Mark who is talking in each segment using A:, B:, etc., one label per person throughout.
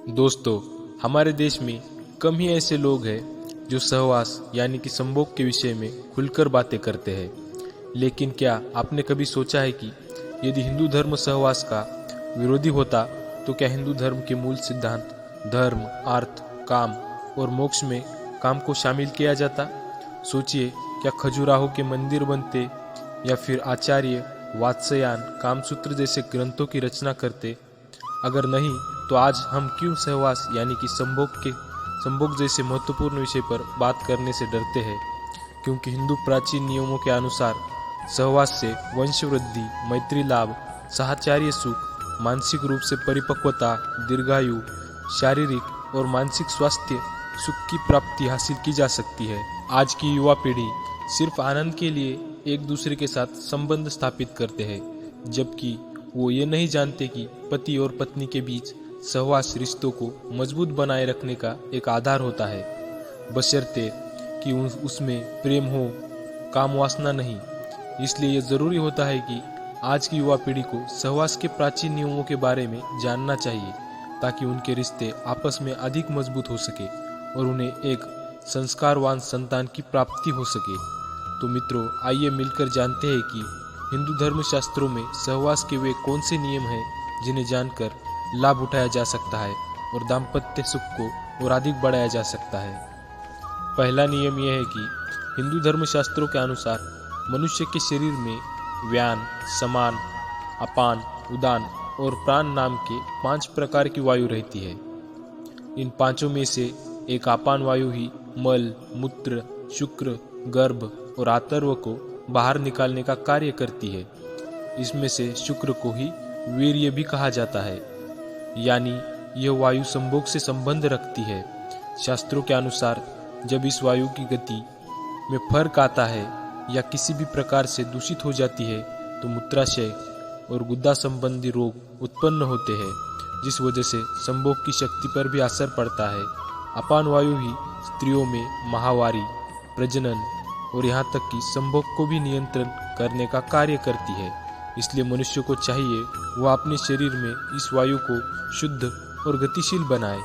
A: दोस्तों, हमारे देश में कम ही ऐसे लोग हैं जो सहवास यानी कि संभोग के विषय में खुलकर बातें करते हैं। लेकिन क्या आपने कभी सोचा है कि यदि हिंदू धर्म सहवास का विरोधी होता तो क्या हिंदू धर्म के मूल सिद्धांत धर्म, अर्थ, काम और मोक्ष में काम को शामिल किया जाता? सोचिए, क्या खजुराहो के मंदिर बनते या फिर आचार्य वात्स्यायन कामसूत्र जैसे ग्रंथों की रचना करते? अगर नहीं तो आज हम क्यों सहवास यानी कि संभोग जैसे महत्वपूर्ण विषय पर बात करने से डरते हैं? क्योंकि हिंदू प्राचीन नियमों के अनुसार सहवास से वंश वृद्धि, मैत्री लाभ, साहचर्य सुख, मानसिक रूप से परिपक्वता, दीर्घायु, शारीरिक और मानसिक स्वास्थ्य सुख की प्राप्ति हासिल की जा सकती है। आज की युवा पीढ़ी सिर्फ आनंद के लिए एक दूसरे के साथ संबंध स्थापित करते हैं, जबकि वो ये नहीं जानते कि पति और पत्नी के बीच सहवास रिश्तों को मजबूत बनाए रखने का एक आधार होता है, बशर्ते कि उसमें प्रेम हो, काम वासना नहीं। इसलिए ये जरूरी होता है कि आज की युवा पीढ़ी को सहवास के प्राचीन नियमों के बारे में जानना चाहिए, ताकि उनके रिश्ते आपस में अधिक मजबूत हो सके और उन्हें एक संस्कारवान संतान की प्राप्ति हो सके। तो मित्रों, आइए मिलकर जानते हैं कि हिंदू धर्म शास्त्रों में सहवास के वे कौन से नियम हैं जिन्हें जानकर लाभ उठाया जा सकता है और दाम्पत्य सुख को और अधिक बढ़ाया जा सकता है। पहला नियम यह है कि हिंदू धर्म शास्त्रों के अनुसार मनुष्य के शरीर में व्यान, समान, अपान, उदान और प्राण नाम के 5 प्रकार की वायु रहती है। इन पांचों में से एक अपान वायु ही मल, मूत्र, शुक्र, गर्भ और आतर्व को बाहर निकालने का कार्य करती है। इसमें से शुक्र को ही वीर्य भी कहा जाता है, यानी यह वायु संभोग से संबंध रखती है। शास्त्रों के अनुसार जब इस वायु की गति में फर्क आता है या किसी भी प्रकार से दूषित हो जाती है तो मूत्राशय और गुद्दा संबंधी रोग उत्पन्न होते हैं, जिस वजह से संभोग की शक्ति पर भी असर पड़ता है। अपान वायु ही स्त्रियों में माहवारी, प्रजनन और यहाँ तक कि संभोग को भी नियंत्रण करने का कार्य करती है। इसलिए मनुष्य को चाहिए वह अपने शरीर में इस वायु को शुद्ध और गतिशील बनाए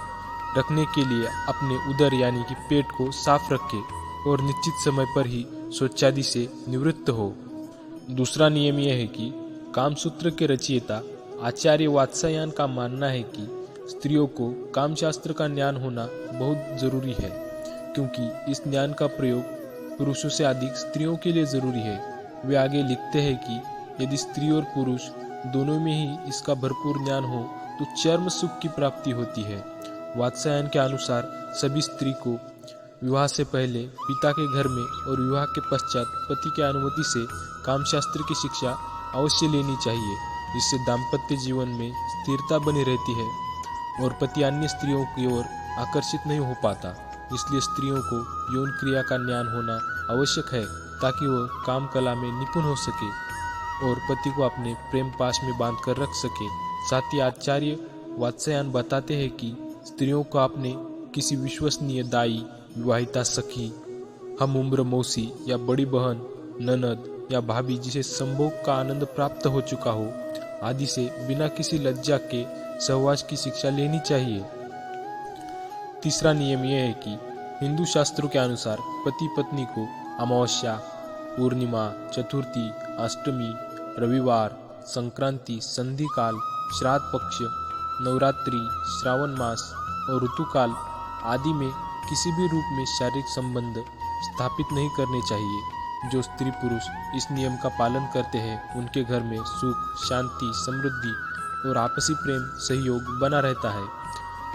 A: रखने के लिए अपने उदर यानी कि पेट को साफ रखे और निश्चित समय पर ही शौचादि से निवृत्त हो। दूसरा नियम यह है कि कामसूत्र के रचयिता आचार्य वात्स्यायन का मानना है कि स्त्रियों को कामशास्त्र का ज्ञान होना बहुत जरूरी है, क्योंकि इस ज्ञान का प्रयोग पुरुषों से अधिक स्त्रियों के लिए जरूरी है। वे आगे लिखते हैं कि यदि स्त्री और पुरुष दोनों में ही इसका भरपूर ज्ञान हो तो चर्म सुख की प्राप्ति होती है। वात्स्यायन के अनुसार सभी स्त्री को विवाह से पहले पिता के घर में और विवाह के पश्चात पति की अनुमति से कामशास्त्र की शिक्षा अवश्य लेनी चाहिए। इससे दाम्पत्य जीवन में स्थिरता बनी रहती है और पति अन्य स्त्रियों की ओर आकर्षित नहीं हो पाता। इसलिए स्त्रियों को यौन क्रिया का ज्ञान होना आवश्यक है, ताकि वह काम कला में निपुण हो सके और पति को अपने प्रेम पाश में बांध कर रख सके। साथ ही आचार्य वात्स्यायन बताते हैं कि स्त्रियों को अपने किसी विश्वसनीय दाई, विवाहिता सखी, हम उम्र मौसी या बड़ी बहन, ननद या भाभी जिसे संभोग का आनंद प्राप्त हो चुका हो आदि से बिना किसी लज्जा के सहवास की शिक्षा लेनी चाहिए। तीसरा नियम यह है कि हिंदू शास्त्रों के अनुसार पति पत्नी को अमावस्या, पूर्णिमा, चतुर्थी, अष्टमी, रविवार, संक्रांति, संधि काल, श्राद्ध पक्ष, नवरात्रि, श्रावण मास और ऋतुकाल आदि में किसी भी रूप में शारीरिक संबंध स्थापित नहीं करने चाहिए। जो स्त्री पुरुष इस नियम का पालन करते हैं उनके घर में सुख, शांति, समृद्धि और आपसी प्रेम सहयोग बना रहता है,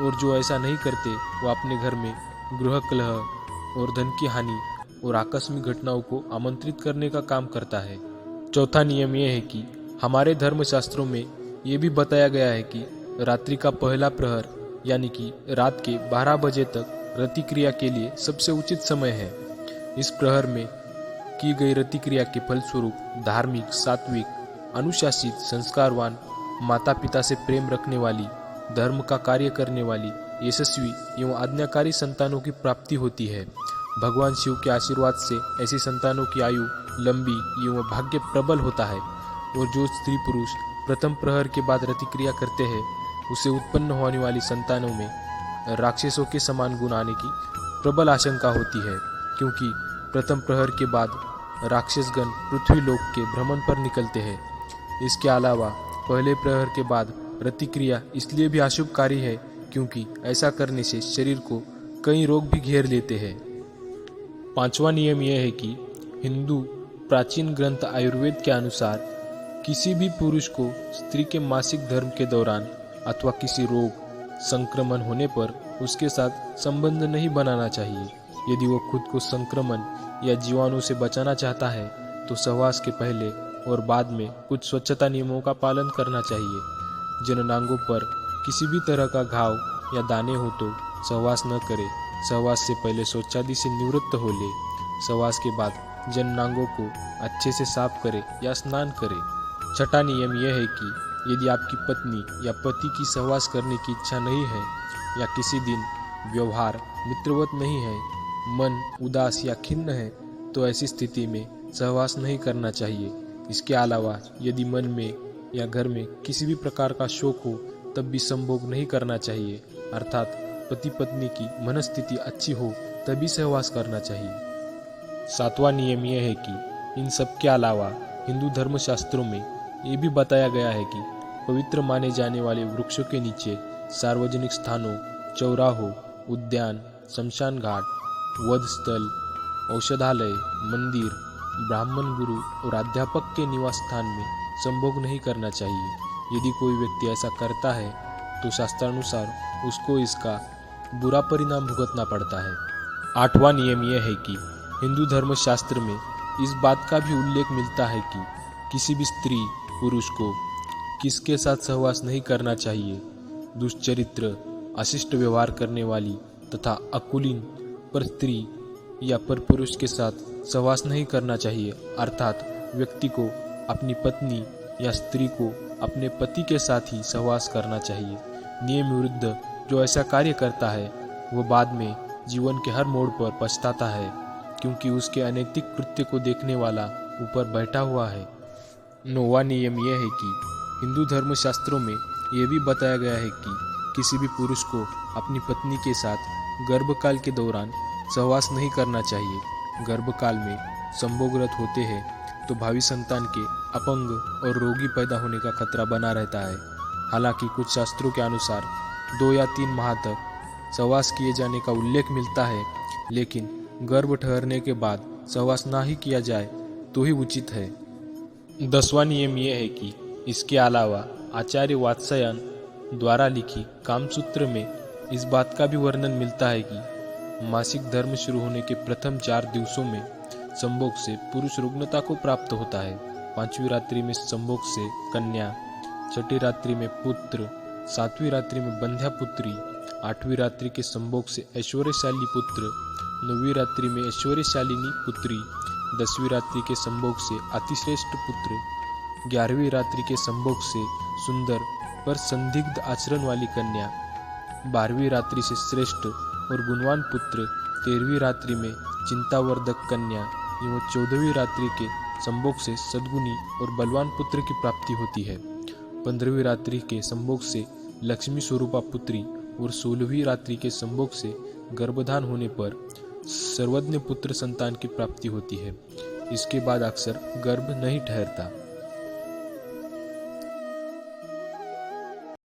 A: और जो ऐसा नहीं करते वो अपने घर में गृह कलह और धन की हानि और आकस्मिक घटनाओं को आमंत्रित करने का काम करता है। चौथा नियम यह है कि हमारे धर्मशास्त्रों में ये भी बताया गया है कि रात्रि का पहला प्रहर यानी कि रात के 12 बजे तक रति क्रिया के लिए सबसे उचित समय है। इस प्रहर में की गई रति क्रिया के फलस्वरूप धार्मिक, सात्विक, अनुशासित, संस्कारवान, माता पिता से प्रेम रखने वाली, धर्म का कार्य करने वाली, यशस्वी एवं आज्ञाकारी संतानों की प्राप्ति होती है। भगवान शिव के आशीर्वाद से ऐसी संतानों की आयु लंबी एवं भाग्य प्रबल होता है। और जो स्त्री पुरुष प्रथम प्रहर के बाद रतिक्रिया करते हैं उसे उत्पन्न होने वाली संतानों में राक्षसों के समान गुण आने की प्रबल आशंका होती है, क्योंकि प्रथम प्रहर के बाद राक्षसगण पृथ्वी लोक के भ्रमण पर निकलते हैं। इसके अलावा पहले प्रहर के बाद प्रतिक्रिया इसलिए भी अशुभकारी है क्योंकि ऐसा करने से शरीर को कई रोग भी घेर लेते हैं। पांचवा नियम यह है कि हिंदू प्राचीन ग्रंथ आयुर्वेद के अनुसार किसी भी पुरुष को स्त्री के मासिक धर्म के दौरान अथवा किसी रोग संक्रमण होने पर उसके साथ संबंध नहीं बनाना चाहिए। यदि वो खुद को संक्रमण या जीवाणु से बचाना चाहता है तो सहवास के पहले और बाद में कुछ स्वच्छता नियमों का पालन करना चाहिए। जननांगों पर किसी भी तरह का घाव या दाने हो तो सहवास न करे। सहवास से पहले शौचादि से निवृत्त हो ले। सहवास के बाद जननांगों को अच्छे से साफ करे या स्नान करे। छठा नियम यह है कि यदि आपकी पत्नी या पति की सहवास करने की इच्छा नहीं है या किसी दिन व्यवहार मित्रवत नहीं है, मन उदास या खिन्न है, तो ऐसी स्थिति में सहवास नहीं करना चाहिए। इसके अलावा यदि मन में या घर में किसी भी प्रकार का शोक हो तब भी संभोग नहीं करना चाहिए, अर्थात पति पत्नी की मनस्थिति अच्छी हो तभी सहवास करना चाहिए। सातवां नियम यह है कि इन सब के अलावा हिंदू धर्मशास्त्रों में ये भी बताया गया है कि पवित्र माने जाने वाले वृक्षों के नीचे, सार्वजनिक स्थानों, चौराहों, उद्यान, शमशान घाट, वध स्थल, औषधालय, मंदिर, ब्राह्मण गुरु और अध्यापक के निवास स्थान में संभोग नहीं करना चाहिए। यदि कोई व्यक्ति ऐसा करता है तो शास्त्रानुसार उसको इसका बुरा परिणाम भुगतना पड़ता है। आठवां नियम यह है कि हिंदू धर्मशास्त्र में इस बात का भी उल्लेख मिलता है कि किसी भी स्त्री पुरुष को किसके साथ सहवास नहीं करना चाहिए। दुष्चरित्र, अशिष्ट व्यवहार करने वाली तथा अकुलीन पर स्त्री या पर पुरुष के साथ सहवास नहीं करना चाहिए, अर्थात व्यक्ति को अपनी पत्नी या स्त्री को अपने पति के साथ ही सहवास करना चाहिए। नियम विरुद्ध जो ऐसा कार्य करता है वह बाद में जीवन के हर मोड़ पर पछताता है, क्योंकि उसके अनैतिक कृत्य को देखने वाला ऊपर बैठा हुआ है। नौवां नियम यह है कि हिंदू धर्मशास्त्रों में यह भी बताया गया है कि किसी भी पुरुष को अपनी पत्नी के साथ गर्भकाल के दौरान सहवास नहीं करना चाहिए। गर्भकाल में संभोगरत होते हैं तो भावी संतान के अपंग और रोगी पैदा होने का खतरा बना रहता है। हालांकि कुछ शास्त्रों के अनुसार 2 या 3 माह तक सहवास किए जाने का उल्लेख मिलता है, लेकिन गर्भ ठहरने के बाद सहवास ना ही किया जाए तो ही उचित है। 10वां नियम यह है कि इसके अलावा आचार्य वात्स्यायन द्वारा लिखी कामसूत्र में इस बात का भी वर्णन मिलता है कि मासिक धर्म शुरू होने के प्रथम 4 दिवसों में संभोग से पुरुष रुग्णता को प्राप्त होता है। 5वीं रात्रि में संभोग से कन्या, 6ठी रात्रि में पुत्र, 7वीं रात्रि में बंध्या पुत्री, 8वीं रात्रि के संभोग से ऐश्वर्यशाली पुत्र, 9वीं रात्रि में ऐश्वर्यशालिनी पुत्री, 10वीं रात्रि के संभोग से अतिश्रेष्ठ पुत्र, 11वीं रात्रि के संभोग से सुंदर पर संदिग्ध आचरण वाली कन्या, 12वीं रात्रि से श्रेष्ठ और गुणवान पुत्र, 13वीं रात्रि में चिंतावर्धक कन्या एवं 14वीं रात्रि के संभोग से सद्गुणी और बलवान पुत्र की प्राप्ति होती है। 15वीं रात्रि के संभोग से लक्ष्मी स्वरूपा पुत्री और 16वीं रात्रि के संभोग से गर्भधान होने पर सर्वज्ञ पुत्र संतान की प्राप्ति होती है। इसके बाद अक्सर गर्भ नहीं ठहरता।